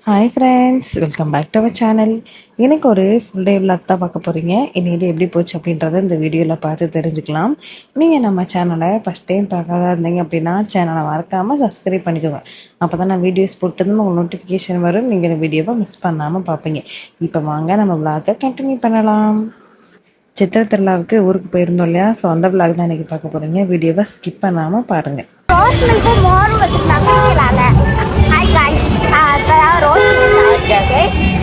Hi friends, welcome back to our channel. எனக்கு ஒரு full day vlog தான் பார்க்க போகிறீங்க. இன்னைக்கு எப்படி போச்சு அப்படின்றத இந்த வீடியோவில் பார்த்து தெரிஞ்சுக்கலாம். நீங்கள் நம்ம சேனலை ஃபஸ்ட் டைம் பார்க்காத இருந்தீங்க அப்படின்னா சேனலை மறக்காமல் சப்ஸ்கிரைப் பண்ணிக்கோங்க. அப்போ தான் நான் வீடியோஸ் போட்டதும் உங்களுக்கு நோட்டிஃபிகேஷன் வரும். நீங்கள் இந்த வீடியோவை மிஸ் பண்ணாமல் பார்ப்பீங்க. இப்போ வாங்க நம்ம விளாக்கை கண்டினியூ பண்ணலாம். சித்திரை திருவிழாவுக்கு ஊருக்கு போயிருந்தோம் இல்லையா? ஸோ அந்த விளாக் தான் இன்றைக்கி பார்க்க போகிறீங்க. வீடியோவை ஸ்கிப் பண்ணாமல் பாருங்கள்.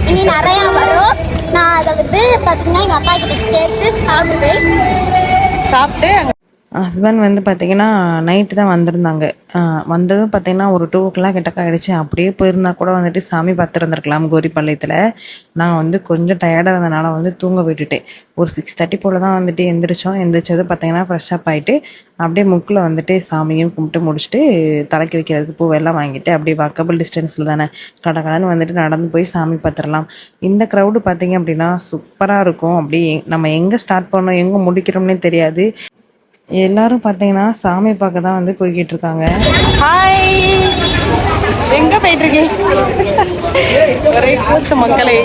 இனி நிறையா வரும். நான் அதை வந்து பார்த்தீங்கன்னா எங்கள் அப்பா கிட்ட கேட்டு சாப்பிட்டு ஹஸ்பண்ட் வந்து பார்த்திங்கன்னா நைட்டு தான் வந்திருந்தாங்க. வந்ததும் பார்த்திங்கன்னா ஒரு 2 o'clock கிட்டக்க ஆகிடுச்சு. அப்படியே போயிருந்தா கூட வந்துட்டு சாமி பார்த்துருந்துருக்கலாம் கோரிப்பாளையத்தில். நான் வந்து கொஞ்சம் டயர்டாக இருந்தனால வந்து தூங்க விட்டுட்டேன். ஒரு 6:30 போல் தான் வந்துட்டு எந்திரிச்சது பார்த்திங்கன்னா ஃப்ரெஷ் அப் ஆகிட்டு அப்படியே முக்கில் வந்துட்டு சாமியும் கும்பிட்டு முடிச்சுட்டு தலைக்கு வைக்கிறதுக்கு பூவெல்லாம் வாங்கிட்டு அப்படியே வாக்கபிள் டிஸ்டன்ஸில் தானே கடன்னு வந்துட்டு நடந்து போய் சாமி பார்த்துடலாம். இந்த க்ரௌடு பார்த்திங்க அப்படின்னா சூப்பராக இருக்கும். அப்படியே நம்ம எங்கே ஸ்டார்ட் பண்ணோம் எங்கே முடிக்கிறோம்னே தெரியாது. எல்லாரும் பார்த்தீங்கன்னா சாமி பார்க்க தான் வந்து போய்கிட்டு இருக்காங்க. ஹாய், எங்கே போயிட்டுருக்கீங்க? ஒரே கூட்டம் மக்களே.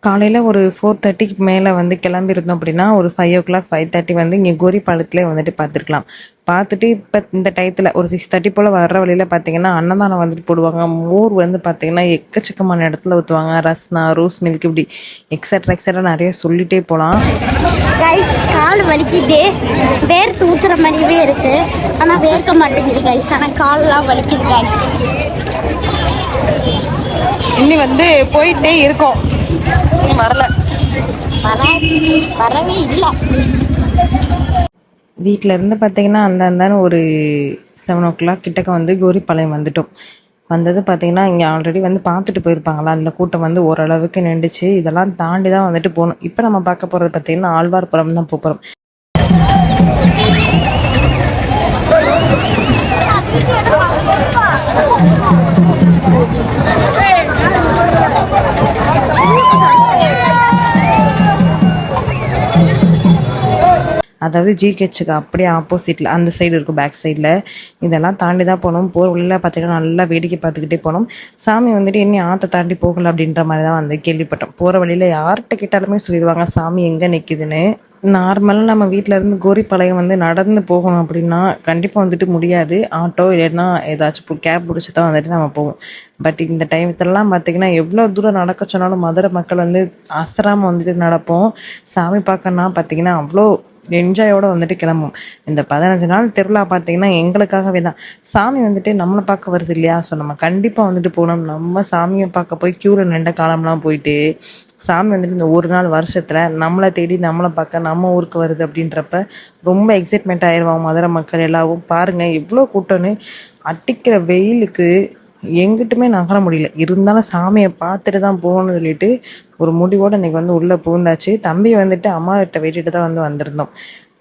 காலையில் ஒரு 4:30க்கு மேலே வந்து கிளம்பியிருந்தோம் அப்படின்னா ஒரு 5 o'clock 5:30 வந்து இங்கே கோரிப்பாளையத்துலேயே வந்துட்டு பார்த்துருக்கலாம். பார்த்துட்டு இப்போ இந்த டயத்தில் ஒரு 6:30 போல் வர்ற வழியில் பார்த்தீங்கன்னா அன்னதானம் வந்துட்டு போடுவாங்க. மோர் வந்து பார்த்திங்கன்னா எக்கச்சக்கமான இடத்துல ஊற்றுவாங்க. ரஸ்னா, ரோஸ் மில்க், இப்படி எக்ஸட்ரா நிறைய சொல்லிகிட்டே போகலாம். கால் வலிக்குது, வேர்த்து ஊற்றுற மாதிரியே இருக்குது. ஆனால் வேர்க்க மாட்டேங்குது கைஸ். ஆனால் கால்லாம் வலிக்குது கைஸ். இன்னி வந்து போயிட்டே இருக்கோம். வரவே இல்லை. வீட்டில் இருந்து பார்த்தீங்கன்னா அந்தான்னு ஒரு 7 o'clock கிட்டக்க வந்து கோரிப்பாளையம் வந்துட்டோம். வந்தது பார்த்திங்கன்னா இங்கே ஆல்ரெடி வந்து பார்த்துட்டு போயிருப்பாங்களா, அந்த கூட்டம் வந்து ஓரளவுக்கு நின்றுச்சு. இதெல்லாம் தாண்டி தான் வந்துட்டு போகணும். இப்போ நம்ம பார்க்க போகிறது பார்த்திங்கன்னா ஆழ்வார்புரம் தான் போகிறோம். அதாவது ஜிஹெச்சுக்கு அப்படியே ஆப்போசிட்டில் அந்த சைடு இருக்கும், பேக் சைடில். இதெல்லாம் தாண்டி தான் போகணும். போகிற வழியில் பார்த்திங்கன்னா நல்லா வேடிக்கை பார்த்துக்கிட்டே போனோம். சாமி வந்துட்டு இன்னும் ஆற்றை தாண்டி போகலை அப்படின்ற மாதிரி தான் வந்து கேள்விப்பட்டோம். போகிற வழியில் யார்கிட்ட கேட்டாலுமே சொல்லிடுவாங்க சாமி எங்கே நிற்கிதுன்னு. நார்மலாக நம்ம வீட்டில் இருந்து கோரிப்பாளையம் வந்து நடந்து போகணும் அப்படின்னா கண்டிப்பாக வந்துட்டு முடியாது. ஆட்டோ இல்லைன்னா ஏதாச்சும் கேப் பிடிச்சி தான் வந்துட்டு நம்ம போவோம். பட் இந்த டைமத்துலலாம் பார்த்திங்கன்னா எவ்வளோ தூரம் நடக்க சொன்னாலும் மதுரை மக்கள் வந்து அசராமல் வந்துட்டு நடப்போம். சாமி பார்க்கணுன்னா பார்த்திங்கன்னா அவ்வளோ என்ஜாயோடு வந்துட்டு கிளம்பும். இந்த 15 நாள் திருவிழா பார்த்திங்கன்னா எங்களுக்காகவே தான். சாமி வந்துட்டு நம்மளை பார்க்க வருது இல்லையா? ஸோ நம்ம கண்டிப்பாக வந்துட்டு போகணும். நம்ம சாமியை பார்க்க போய் க்யூவில் நின்ற காலம்லாம் போயிட்டு சாமி வந்துட்டு இந்த ஒரு நாள் வருஷத்தில் நம்மளை தேடி நம்மளை பார்க்க நம்ம ஊருக்கு வருது அப்படின்றப்ப ரொம்ப எக்ஸைட்மெண்ட் ஆயிடுவாங்க மதுரை மக்கள் எல்லாரும். பாருங்கள் எவ்வளோ கூட்டம்னு. அடிக்கிற வெயிலுக்கு எங்கிட்டுமே நகர முடியல. இருந்தாலும் சாமியை பார்த்துட்டு தான் போகணும்னு சொல்லிட்டு ஒரு முடிவோடு இன்றைக்கி வந்து உள்ளே பூந்தாச்சு. தம்பி வந்துட்டு அம்மாகிட்ட விட்டுட்டு தான் வந்து வந்திருந்தோம்.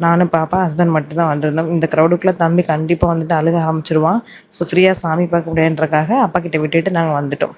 நானும் பாப்பா ஹஸ்பண்ட் மட்டும் தான் வந்திருந்தோம். இந்த க்ரௌடுக்குள்ளே தம்பி கண்டிப்பாக வந்துட்டு அழுக ஆரம்பிச்சிருவான். ஸோ ஃப்ரீயாக சாமி பார்க்க முடியாதுன்றக்காக அப்பா கிட்ட விட்டுட்டு நாங்கள் வந்துட்டோம்.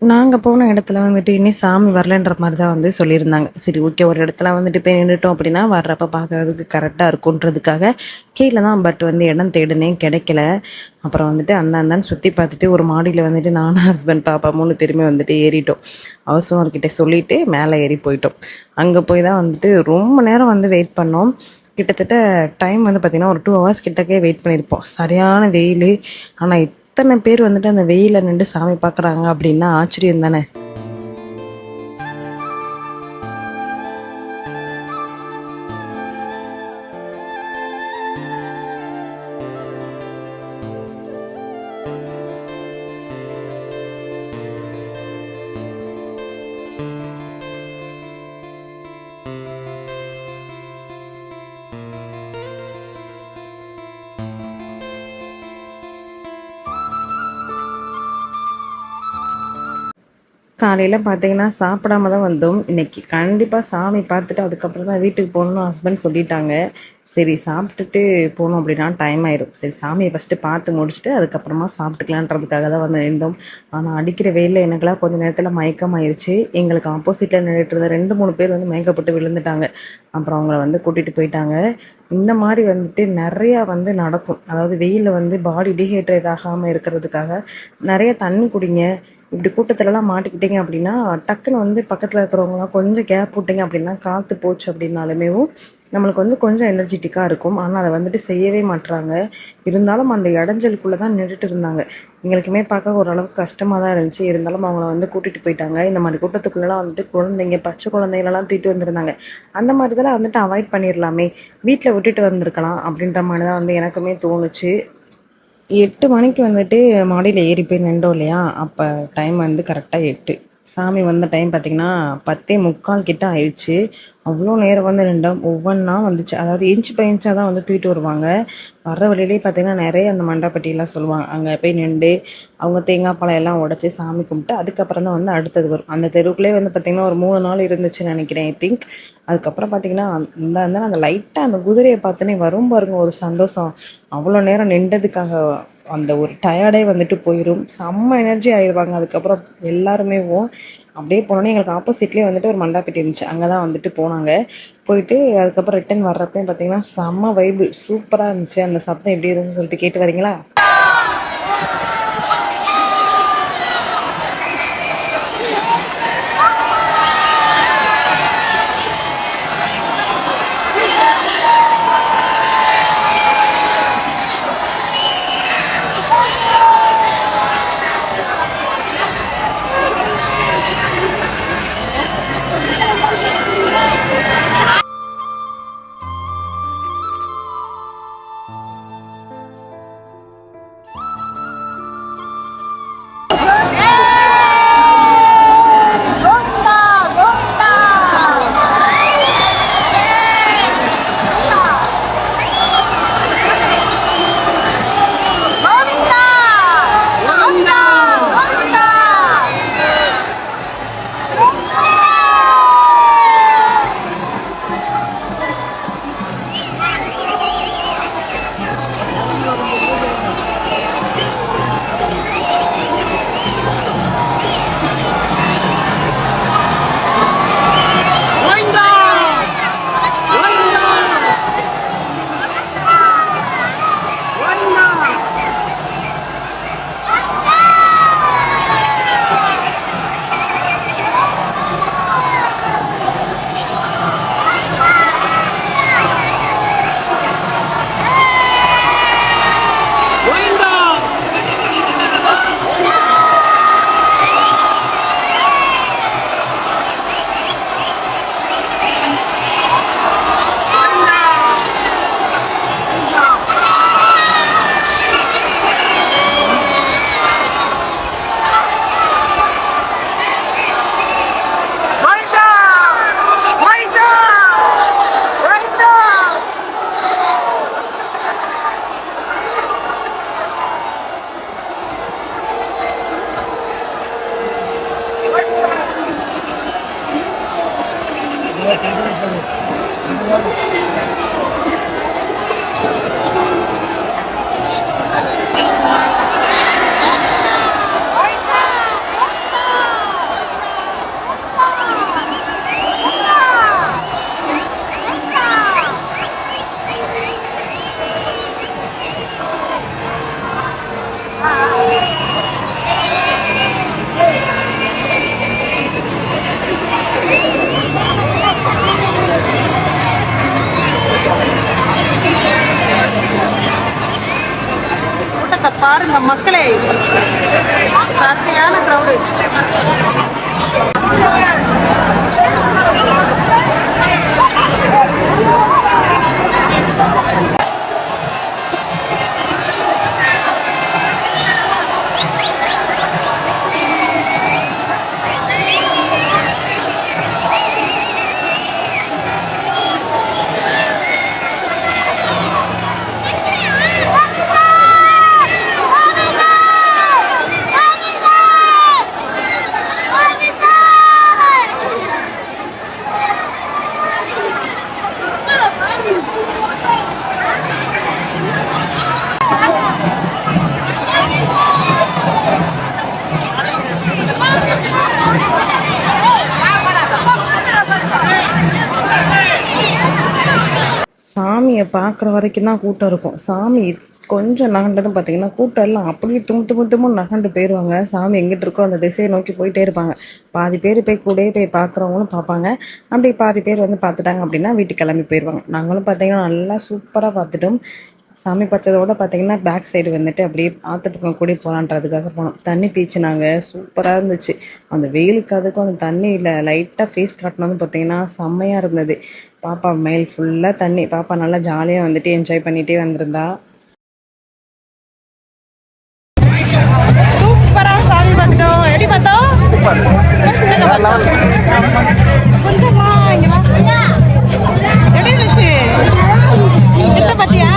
நாங்கள் போன இடத்துல வந்துட்டு இன்னும் சாமி வரலன்ற மாதிரி தான் வந்து சொல்லியிருந்தாங்க. சரி, ஓகே, ஒரு இடத்துல வந்துட்டு போய் நின்றுட்டோம் அப்படின்னா வர்றப்ப பார்க்கறதுக்கு கரெக்டாக இருக்குன்றதுக்காக கீழே தான் பட் வந்து இடம் தேடுனே கிடைக்கல. அப்புறம் வந்துட்டு அந்தான்னு சுற்றி பார்த்துட்டு ஒரு மாடியில் வந்துட்டு நானும் ஹஸ்பண்ட் பாப்பா 3 பேருமே வந்துட்டு ஏறிட்டோம். ஹவுஸ் ஓனர்கிட்ட சொல்லிவிட்டு மேலே ஏறி போயிட்டோம். அங்கே போய் தான் வந்துட்டு ரொம்ப நேரம் வந்து வெயிட் பண்ணோம். கிட்டத்தட்ட டைம் வந்து பார்த்திங்கன்னா ஒரு 2 hours கிட்டக்கே வெயிட் பண்ணியிருப்போம். சரியான வெயில். ஆனால் எத்தனை பேர் வந்துட்டு அந்த வெயில நின்று சாமி பார்க்குறாங்க அப்படின்னா ஆச்சரியம் தானே. காலையில் பார்த்தீங்கன்னா சாப்பிடாம தான் வந்தோம். இன்னைக்கு கண்டிப்பாக சாமி பார்த்துட்டு அதுக்கப்புறம் தான் வீட்டுக்கு போகணும்னு ஹஸ்பண்ட் சொல்லிட்டாங்க. சரி சாப்பிட்டுட்டு போனோம் அப்படின்னா டைம் ஆயிரும். சரி சாமியை ஃபஸ்ட்டு பார்த்து முடிச்சுட்டு அதுக்கப்புறமா சாப்பிட்டுக்கலான்றதுக்காக தான் வந்து நின்றோம். ஆனால் அடிக்கிற வெயிலில் எனக்கெல்லாம் கொஞ்சம் நேரத்தில் மயக்கமாயிருச்சு. எங்களுக்கு ஆப்போசிட்டில் நின்றுட்டு இருந்த 2 3 பேர் வந்து மயக்கப்பட்டு விழுந்துட்டாங்க. அப்புறம் அவங்கள வந்து கூட்டிகிட்டு போயிட்டாங்க. இந்த மாதிரி வந்துட்டு நிறையா வந்து நடக்கும். அதாவது வெயிலில் வந்து பாடி டீஹைட்ரேட் ஆகாமல் இருக்கிறதுக்காக நிறைய தண்ணி குடிங்க. இப்படி கூட்டத்துலலாம் மாட்டிக்கிட்டீங்க அப்படின்னா டக்குன்னு வந்து பக்கத்தில் இருக்கிறவங்களாம் கொஞ்சம் கேப் விட்டிங்க அப்படின்னா காற்று போச்சு அப்படின்னாலுமே நம்மளுக்கு வந்து கொஞ்சம் எனர்ஜெட்டிக்காக இருக்கும். ஆனால் அதை வந்துட்டு செய்யவே மாட்டுறாங்க. இருந்தாலும் அந்த இடைஞ்சலுக்குள்ளே தான் நின்றுட்டு இருந்தாங்க. எங்களுக்குமே பார்க்க ஓரளவுக்கு கஷ்டமாக தான் இருந்துச்சு. இருந்தாலும் அவங்கள வந்து கூட்டிகிட்டு போயிட்டாங்க. இந்த மாதிரி கூட்டத்துக்குள்ளெல்லாம் வந்துட்டு குழந்தைங்க பச்சை குழந்தைங்களெல்லாம் தூக்கிட்டு வந்திருந்தாங்க. அந்த மாதிரி இதெல்லாம் வந்துட்டு அவாய்ட் பண்ணிடலாமே, வீட்டில் விட்டுட்டு வந்திருக்கலாம் அப்படின்ற மாதிரி தான் வந்து எனக்குமே தோணுச்சு. 8 மணிக்கு வந்துட்டு மாடியில் ஏறி போய் நின்றோம் இல்லையா, அப்போ டைம் வந்து கரெக்டாக 8. சாமி வந்த டைம் பார்த்திங்கன்னா 10:45 கிட்ட ஆயிடுச்சு. அவ்வளோ நேரம் வந்து நின்றோம். ஒவ்வொன்றா வந்துச்சு. அதாவது இன்ச் பை இன்ச்சாக தான் வந்து தூக்கிட்டு வருவாங்க. வர்ற வழியிலே பார்த்திங்கன்னா நிறைய அந்த மண்டபட்டியெல்லாம் சொல்லுவாங்க. அங்கே போய் நின்று அவங்க தேங்காய் பழம் எல்லாம் உடச்சி சாமி கும்பிட்டு அதுக்கப்புறம் தான் வந்து அடுத்தது வரும். அந்த தெருவுக்குள்ளே வந்து பார்த்திங்கன்னா ஒரு 3 நாள் இருந்துச்சுன்னு நினைக்கிறேன், ஐ திங்க். அதுக்கப்புறம் பார்த்திங்கன்னா அந்த லைட்டாக அந்த குதிரையை பார்த்தோன்னே வரும் பாருங்க ஒரு சந்தோஷம். அவ்வளோ நேரம் நின்றதுக்காக அந்த ஒரு டயர்டே வந்துட்டு போயிடும். செம்ம எனர்ஜி ஆயிடுவாங்க. அதுக்கப்புறம் எல்லாருமே அப்படியே போனோன்னே எங்களுக்கு ஆப்போசிட்லேயே வந்துட்டு ஒரு மண்டாப்பட்டி இருந்துச்சு. அங்கே தான் வந்துட்டு போனாங்க. போயிட்டு அதுக்கப்புறம் ரிட்டன் வர்றப்பையும் பார்த்தீங்கன்னா செம்ம வைபு சூப்பராக இருந்துச்சு. அந்த சத்தம் எப்படி இருந்துன்னு சொல்லிட்டு கேட்டு வரீங்களா? பாருங்க மக்களே, சரியான க்ரௌடு. சாமியை பார்க்குற வரைக்கும் தான் கூட்டம் இருக்கும். சாமி கொஞ்சம் நகண்டதும் பார்த்தீங்கன்னா கூட்டம் எல்லாம் அப்படியே தும்முன்னு நகண்டு போயிடுவாங்க. சாமி எங்கிட்டு இருக்கோ அந்த திசையை நோக்கி போயிட்டே இருப்பாங்க. பாதி பேர் போய் கூடயே போய் பார்க்குறவங்களும் பார்ப்பாங்க. அப்படி பாதி பேர் வந்து பார்த்துட்டாங்க அப்படின்னா வீட்டுக்கு கிளம்பி போயிடுவாங்க. நாங்களும் பார்த்தீங்கன்னா நல்லா சூப்பராக பார்த்துட்டோம். சாமி பார்த்ததோட பார்த்தீங்கன்னா பேக் சைடு வந்துட்டு அப்படியே ஆற்று பக்கம் கூடி போகலான்றதுக்காக போனோம். தண்ணி பீச்சுனாங்க, சூப்பராக இருந்துச்சு. அந்த வெயிலுக்கு அதுக்கும் அந்த தண்ணியில் லைட்டாக ஃபேஸ் காட்டினது பார்த்தீங்கன்னா செம்மையாக இருந்தது. பாப்பா மேல் ஃபுல்லாக தண்ணி. பாப்பா நல்லா ஜாலியாக வந்துட்டு என்ஜாய் பண்ணிகிட்டே வந்திருந்தா. சூப்பரா சாமி பார்த்தோம். எப்படி பார்த்தோம்? கொஞ்சமா இங்க வா. எப்படி இருந்துச்சு? கிட்ட பாத்தியா?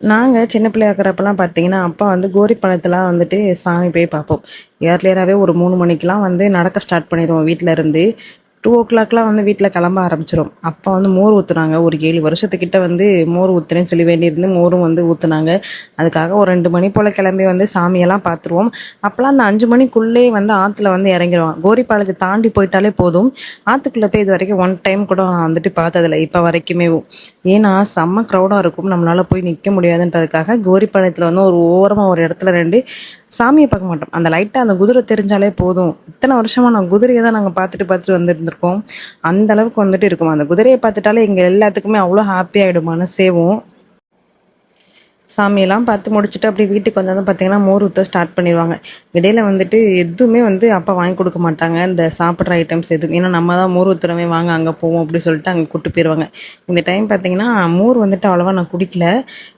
நாங்கள் சின்ன பிள்ளையா இருக்கிறப்பெல்லாம் பார்த்தீங்கன்னா அப்பா வந்து கோரி பழத்தெலாம் வந்துட்டு சாமி போய் பார்ப்போம். ஏர்லியராகவே ஒரு 3 மணிக்கெலாம் வந்து நடக்க ஸ்டார்ட் பண்ணிடுவோம். வீட்டில் இருந்து 2 o'clockலாம் வந்து வீட்டில் கிளம்ப ஆரம்பிச்சிடும். அப்போ வந்து மோர் ஊற்றுனாங்க. ஒரு 7 வருஷத்துக்கிட்ட வந்து மோர் ஊற்றுறேன்னு சொல்லி வேண்டியிருந்து மோரும் வந்து ஊற்றுனாங்க. அதுக்காக ஒரு 2 மணி போல் கிளம்பி வந்து சாமியெல்லாம் பார்த்துருவோம். அப்போலாம் அந்த 5 மணிக்குள்ளே வந்து ஆற்றுல வந்து இறங்கிடுவாங்க. கோரிப்பாளையத்தை தாண்டி போயிட்டாலே போதும். ஆற்றுக்குள்ளே போய் இது வரைக்கும் 1 டைம் கூட நான் வந்துட்டு பார்த்ததில்ல இப்போ வரைக்குமே. ஏன்னா செம்ம க்ரௌடாக இருக்கும், நம்மளால் போய் நிற்க முடியாதுன்றதுக்காக கோரிப்பாளையத்தில் வந்து ஒரு ஓரமாக ஒரு இடத்துல 2 சாமியை பார்க்க மாட்டோம். அந்த லைட்டாக அந்த குதிரை தெரிஞ்சாலே போதும். இத்தனை வருஷமாக நான் குதிரையை தான் நாங்கள் பார்த்துட்டு வந்துருந்துருக்கோம். அந்த அளவுக்கு வந்துட்டு இருக்கும். அந்த குதிரையை பார்த்துட்டாலே எங்கள் எல்லாத்துக்குமே அவ்வளோ ஹாப்பி ஆகிடும், மனசேவும். சாமியெல்லாம் பார்த்து முடிச்சுட்டு அப்படி வீட்டுக்கு வந்தாலும் பார்த்தீங்கன்னா மோர் ஊற்ற ஸ்டார்ட் பண்ணிடுவாங்க. இடையில வந்துட்டு எதுவுமே வந்து அப்பா வாங்கி கொடுக்க மாட்டாங்க, இந்த சாப்பிட்ற ஐட்டம்ஸ் எதுவும். ஏன்னா நம்ம தான் மோர் ஊற்றுறவே, வாங்க அங்கே போவோம் அப்படி சொல்லிட்டு அங்கே கூட்டு போயிடுவாங்க. இந்த டைம் பார்த்தீங்கன்னா மோர் வந்துட்டு அவ்வளோவா நான் குடிக்கல.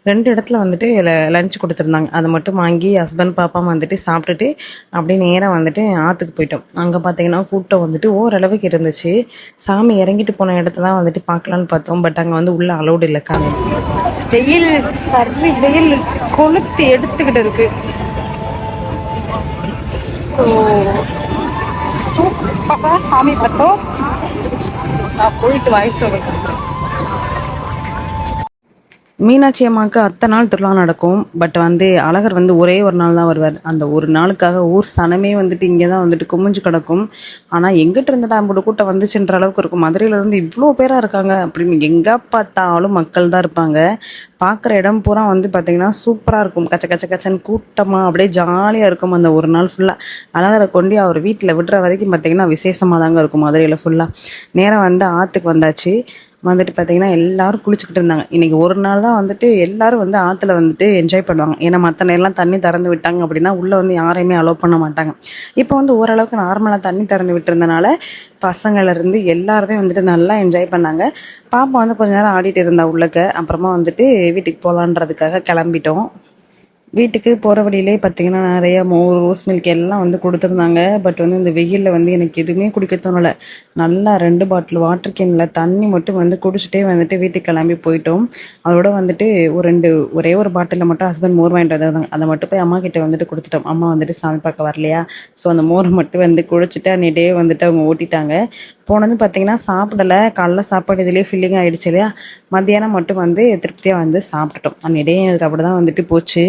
2 இடத்துல வந்துட்டு லஞ்ச் கொடுத்துருந்தாங்க. அதை மட்டும் வாங்கி ஹஸ்பண்ட் பாப்பா வந்துட்டு சாப்பிட்டுட்டு அப்படியே நேராக வந்துட்டு ஆற்றுக்கு போயிட்டோம். அங்கே பார்த்தீங்கன்னா கூட்டம் வந்துட்டு ஓரளவுக்கு இருந்துச்சு. சாமி இறங்கிட்டு போன இடத்த தான் வந்துட்டு பார்க்கலான்னு பார்த்தோம். பட் அங்கே வந்து உள்ளே அலௌடு இல்லை. வெயில் சரி, வெயில் கொளுத்தி எடுத்துக்கிட்டு இருக்கு. ஸோ சூப்பராக சாமி பார்த்தோம். நான் போயிட்டு வாய்ஸ் சொல்றேன். மீனாட்சி அம்மாவுக்கு அத்தனை நாள் திருவிழா நடக்கும். பட் வந்து அழகர் வந்து ஒரே ஒரு நாள் தான் வருவார். அந்த ஒரு நாளுக்காக ஊர் சனமே வந்துட்டு இங்கே தான் வந்துட்டு குமிஞ்சு கிடக்கும். ஆனால் எங்கிட்ட இருந்துட்டு அம்போட கூட்டம் வந்துச்சுன்ற அளவுக்கு இருக்கும். மதுரையிலேருந்து இவ்வளோ பேராக இருக்காங்க அப்படின்னு எங்கே பார்த்தாலும் மக்கள் தான் இருப்பாங்க. பார்க்குற இடம் பூரா வந்து பார்த்திங்கன்னா சூப்பராக இருக்கும். கச்ச கச்ச கச்சன்னு கூட்டமாக அப்படியே ஜாலியாக இருக்கும். அந்த ஒரு நாள் ஃபுல்லாக அழகரை கொண்டு அவர் வீட்டில் விடுற வரைக்கும் பார்த்திங்கன்னா விசேஷமாக தாங்க இருக்கும் மதுரையில் ஃபுல்லாக. நேராக வந்து ஆற்றுக்கு வந்தாச்சு. வந்துட்டு பார்த்திங்கன்னா எல்லோரும் குளிச்சுக்கிட்டு இருந்தாங்க. இன்றைக்கி ஒரு நாள் தான் வந்துட்டு எல்லோரும் வந்து ஆற்றுல வந்துட்டு என்ஜாய் பண்ணுவாங்க. ஏன்னா மற்ற நேரம்லாம் தண்ணி திறந்து விட்டாங்க அப்படின்னா உள்ளே வந்து யாரையுமே அலோவ் பண்ண மாட்டாங்க. இப்போ வந்து ஓரளவுக்கு நார்மலாக தண்ணி திறந்து விட்டுருந்தனால பசங்கள்லேருந்து எல்லாருமே வந்துட்டு நல்லா என்ஜாய் பண்ணாங்க. பாப்பா வந்து கொஞ்ச நேரம் ஆடிட்டு இருந்தா உள்ளக்க. அப்புறமா வந்துட்டு வீட்டுக்கு போகலான்றதுக்காக கிளம்பிட்டோம். வீட்டுக்கு போகிற வழியிலே பார்த்திங்கன்னா நிறையா மோர், ரோஸ் மில்க் எல்லாம் வந்து கொடுத்துருந்தாங்க. பட் வந்து இந்த வெயிலில் வந்து எனக்கு எதுவுமே குடிக்க தோணலை. நல்லா 2 பாட்டில் வாட்டர் கேனில் தண்ணி மட்டும் வந்து குடிச்சிட்டே வந்துட்டு வீட்டுக்கு கிளம்பி போயிட்டோம். அதோட வந்துட்டு ஒரே ஒரு பாட்டிலில் மட்டும் ஹஸ்பண்ட் மோர் வாங்கிட்டு வந்தாங்க. அதை மட்டும் போய் அம்மா கிட்டே வந்துட்டு கொடுத்துட்டோம். அம்மா வந்துட்டு சாமி பார்க்க வரலையா, ஸோ அந்த மோரை மட்டும் வந்து குடிச்சிட்டு அன்னிட்டே வந்துட்டு அவங்க ஓட்டிட்டாங்க. போனது பார்த்திங்கன்னா சாப்பிடலை. காலைல சாப்பாடு இதுலேயே ஃபில்லிங் ஆகிடுச்சு இல்லையா. மத்தியானம் மட்டும் வந்து திருப்தியாக வந்து சாப்பிட்டுட்டோம். அன்னிட்டே எங்களுக்கு அப்படி தான் வந்துட்டு போச்சு.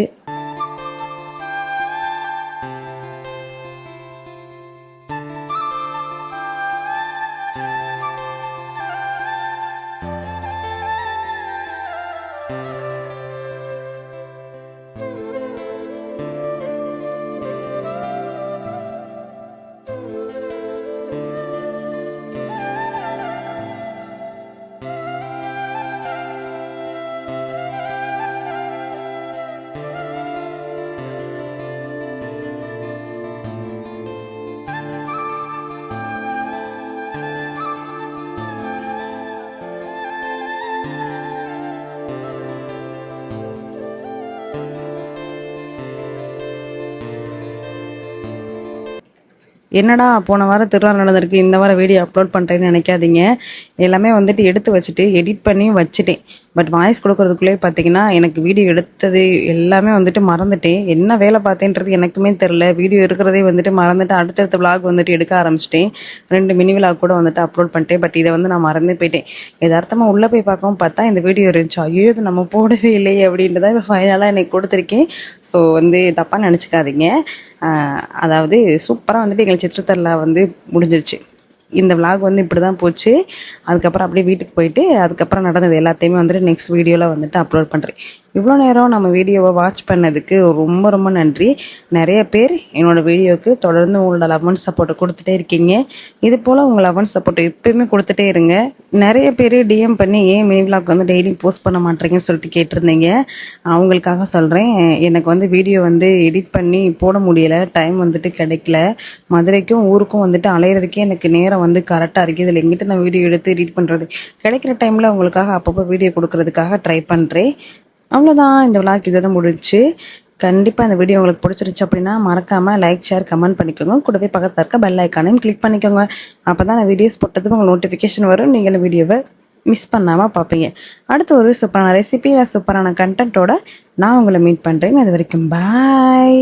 என்னடா போன வாரம் திருவிழா நடந்திருக்கு, இந்த வாரம் வீடியோ அப்லோட் பண்ணுறேன்னு நினைக்காதீங்க. எல்லாமே வந்துட்டு எடுத்து வச்சுட்டு எடிட் பண்ணியும் வச்சுட்டேன். பட் வாய்ஸ் கொடுக்குறதுக்குள்ளே பார்த்தீங்கன்னா எனக்கு வீடியோ எடுத்தது எல்லாமே வந்துட்டு மறந்துட்டேன். என்ன வேலை பார்த்தேன்றது எனக்குமே தெரில. வீடியோ இருக்கிறதே வந்துட்டு மறந்துட்டு அடுத்தடுத்த விளாக் வந்துட்டு எடுக்க ஆரம்பிச்சிட்டேன். 2 மினி விளாக் கூட வந்துட்டு அப்லோட் பண்ணிட்டேன். பட் இதை வந்து நான் மறந்து போயிட்டேன். எதார்த்தமாக உள்ளே போய் பார்க்கவும் பார்த்தா இந்த வீடியோ இருந்துச்சு. ஐயோ இது நம்ம போடவே இல்லையே அப்படின்றத இப்போ ஃபைனலாக எனக்கு கொடுத்துருக்கேன். ஸோ வந்து தப்பாக நினச்சிக்காதீங்க. அதாவது சூப்பராக வந்துட்டு எங்களுக்கு சித்திரத்தரில் வந்து முடிஞ்சிருச்சு. இந்த vlog வந்து இப்படி தான் போச்சு. அதுக்கப்புறம் அப்படியே வீட்டுக்கு போயிட்டு அதுக்கப்புறம் நடந்தது எல்லாத்தையுமே வந்துட்டு நெக்ஸ்ட் வீடியோவில் வந்துட்டு அப்லோட் பண்ணுறேன். இவ்வளோ நேரம் நம்ம வீடியோவை வாட்ச் பண்ணதுக்கு ரொம்ப ரொம்ப நன்றி. நிறைய பேர் என்னோடய வீடியோவுக்கு தொடர்ந்து உங்களோட லவ் அண்ட் சப்போர்ட்டை கொடுத்துட்டே இருக்கீங்க. இது போல் உங்கள் லவ் அண்ட் சப்போர்ட்டை எப்பயுமே கொடுத்துட்டே இருங்க. நிறைய பேர் டிஎம் பண்ணி ஏன் மினி விலாக் வந்து டெய்லி போஸ்ட் பண்ண மாட்டேறீங்கன்னு சொல்லிட்டு கேட்டிருந்தீங்க. அவங்களுக்காக சொல்கிறேன், எனக்கு வந்து வீடியோ வந்து எடிட் பண்ணி போட முடியலை, டைம் வந்துட்டு கிடைக்கல. மதுரைக்கும் ஊருக்கும் வந்துட்டு அலையிறதுக்கே எனக்கு நேரம் வந்து கரெக்டாக இருக்குது. இதில் எங்கிட்ட நான் வீடியோ எடுத்து எடிட் பண்ணுறது கிடைக்கிற டைமில் உங்களுக்காக அப்பப்போ வீடியோ கொடுக்கறதுக்காக ட்ரை பண்ணுறேன். அவ்வளோதான், இந்த விலாக் இதை தான் முடிஞ்சிச்சு. கண்டிப்பாக இந்த வீடியோ உங்களுக்கு பிடிச்சிருச்சு அப்படின்னா மறக்காமல் லைக் ஷேர் கமெண்ட் பண்ணிக்கோங்க. கூடவே பக்கத்தில் இருக்க பெல் ஐக்கானையும் கிளிக் பண்ணிக்கோங்க. அப்போ தான் நான் வீடியோஸ் போட்டதும் உங்களுக்கு நோட்டிஃபிகேஷன் வரும். நீங்கள் வீடியோவை மிஸ் பண்ணாமல் பார்ப்பீங்க. அடுத்து ஒரு சூப்பரான ரெசிபி சூப்பரான கண்டென்ட்டோட நான் உங்களை மீட் பண்ணுறேன். அது வரைக்கும் பாய்.